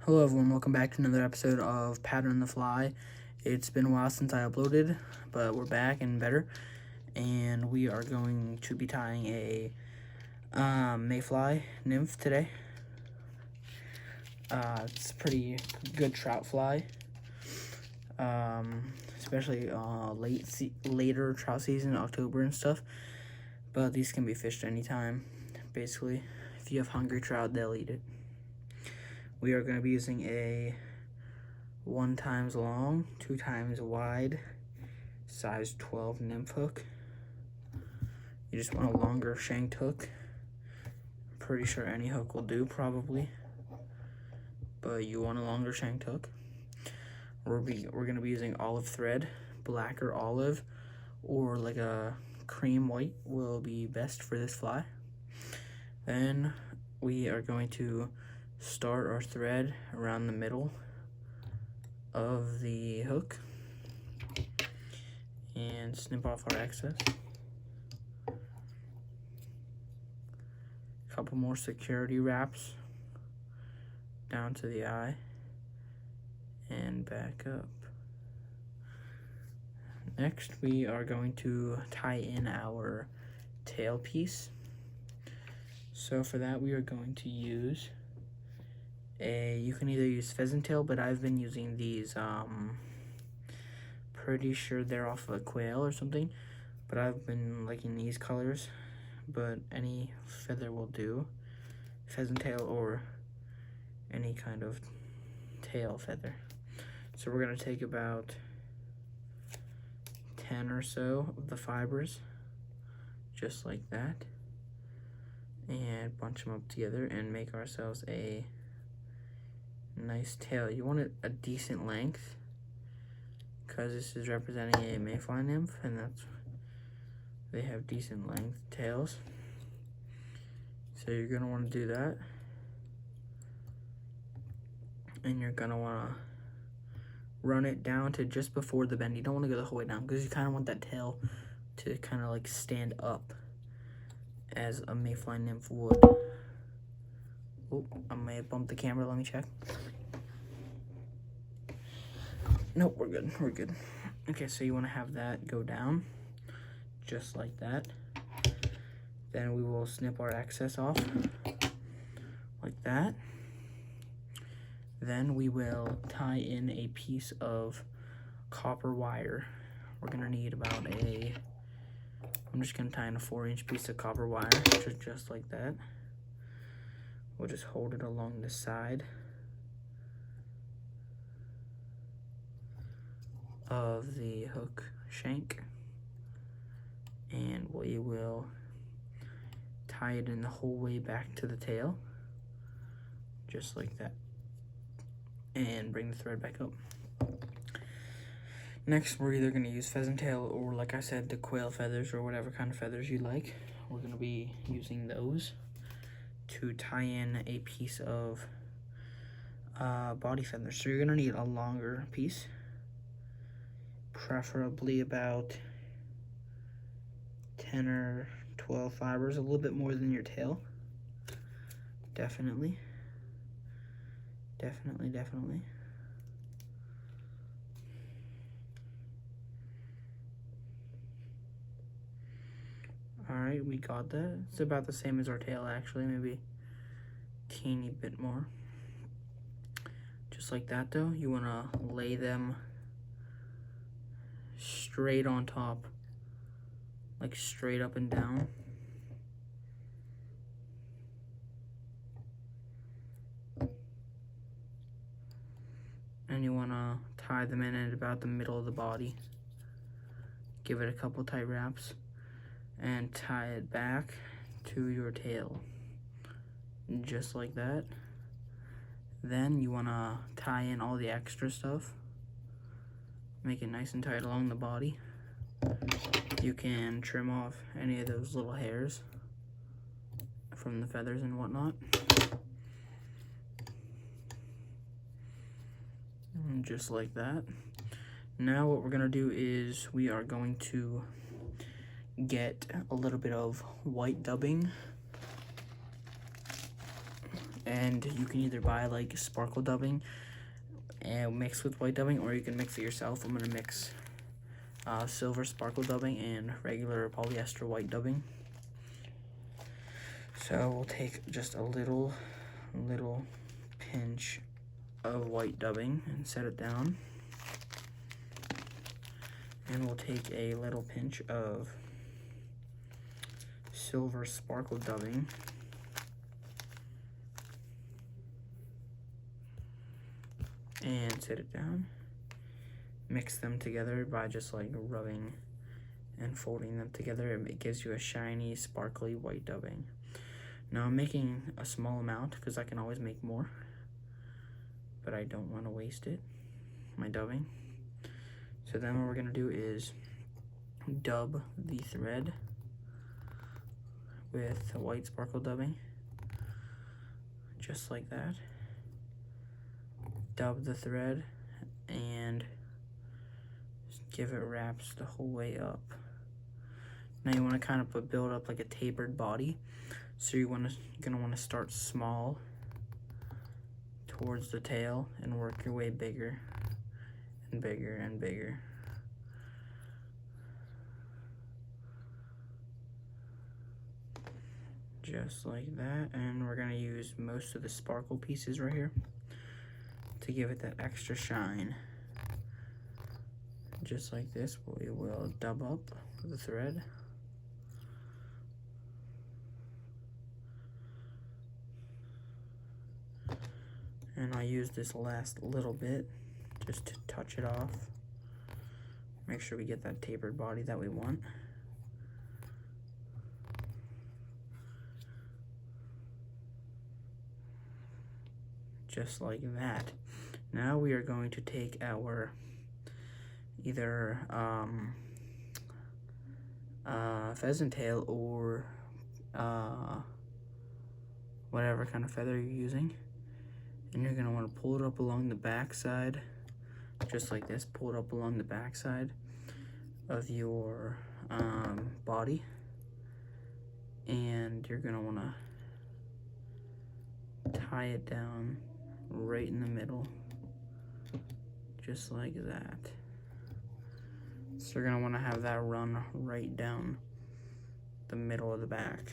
Hello everyone, welcome back to another episode of Pattern the Fly. It's been a while since I uploaded, but we're back and better. And we are going to be tying a Mayfly Nymph today. It's a pretty good trout fly, especially later trout season, October and stuff. But these can be fished anytime, basically. If you have hungry trout, they'll eat it. We are going to be using a 1 times long, 2 times wide, size 12 nymph hook. You just want a longer shanked hook. I'm pretty sure any hook will do, probably. But you want a longer shanked hook. We're going to be using olive thread, black or olive, or like a cream white will be best for this fly. Then we are going to start our thread around the middle of the hook and snip off our excess. A couple more security wraps down to the eye and back up. Next, we are going to tie in our tail piece. So for that, we are going to use you can either use pheasant tail, but I've been using these, pretty sure they're off of a quail or something, but I've been liking these colors, but any feather will do, pheasant tail or any kind of tail feather. So we're going to take about 10 or so of the fibers, just like that, and bunch them up together and make ourselves a nice tail. You want it a decent length because this is representing a Mayfly nymph, and they have decent length tails. So you're gonna want to do that, and you're gonna want to run it down to just before the bend. You don't want to go the whole way down because you kind of want that tail to kind of like stand up as a Mayfly nymph would. Oh, I may have bumped the camera. Let me check. Nope, we're good. We're good. Okay, so you want to have that go down just like that. Then we will snip our excess off like that. Then we will tie in a piece of copper wire. We're going to need about I'm just going to tie in a 4-inch piece of copper wire, just like that. We'll just hold it along the side of the hook shank, and we will tie it in the whole way back to the tail, just like that, and bring the thread back up. Next, we're either going to use pheasant tail or, like I said, the quail feathers or whatever kind of feathers you like. We're going to be using those to tie in a piece of body feathers. So you're going to need a longer piece, preferably about 10 or 12 fibers, a little bit more than your tail. Definitely. Alright, we got that. It's about the same as our tail, actually, maybe a teeny bit more. Just like that, though. You want to lay them straight on top, like straight up and down. And you want to tie them in at about the middle of the body. Give it a couple tight wraps and tie it back to your tail, just like that. Then you want to tie in all the extra stuff, make it nice and tight along the body. You can trim off any of those little hairs from the feathers and whatnot. And just like that. Now what we're going to do is we are going to get a little bit of white dubbing And you can either buy like sparkle dubbing and mix with white dubbing, or you can mix it yourself. I'm gonna mix silver sparkle dubbing and regular polyester white dubbing. So we'll take just a little pinch of white dubbing and set it down. And we'll take a little pinch of silver sparkle dubbing and set it down. Mix them together by just like rubbing and folding them together. It gives you a shiny, sparkly white dubbing. Now I'm making a small amount because I can always make more, but I don't want to waste it, my dubbing. So then what we're gonna do is dub the thread with white sparkle dubbing, just like that. Dub the thread and give it wraps the whole way up. Now you want to kind of build up like a tapered body. So you're gonna want to start small towards the tail and work your way bigger and bigger and bigger. Just like that. And we're gonna use most of the sparkle pieces right here to give it that extra shine. Just like this, we will dub up the thread. And I use this last little bit just to touch it off. Make sure we get that tapered body that we want. Just like that. Now we are going to take our either pheasant tail or whatever kind of feather you're using, and you're gonna want to pull it up along the back side, just like this. Pull it up along the back side of your body, and you're gonna want to tie it down right in the middle, just like that. So you're gonna want to have that run right down the middle of the back.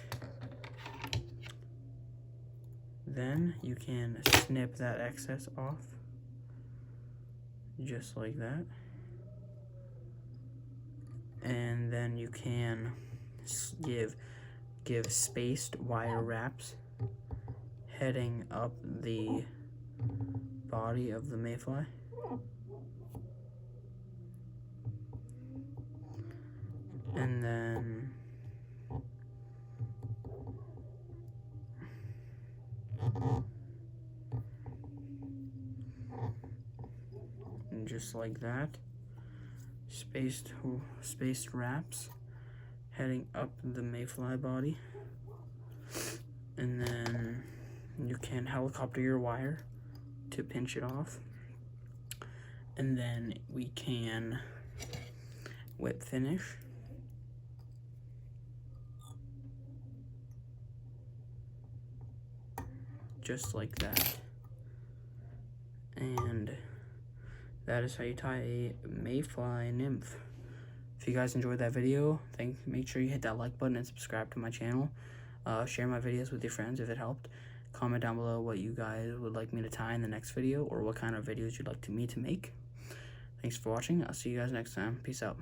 Then you can snip that excess off, just like that. And then you can give spaced wire wraps heading up the body of the mayfly. And then just like that, spaced wraps heading up the mayfly body. And then you can helicopter your wire to pinch it off. And then we can whip finish. Just like that. And that is how you tie a Mayfly Nymph. If you guys enjoyed that video, make sure you hit that like button and subscribe to my channel. Share my videos with your friends if it helped. Comment down below what you guys would like me to tie in the next video, or what kind of videos you'd like me to make. Thanks for watching. I'll see you guys next time. Peace out.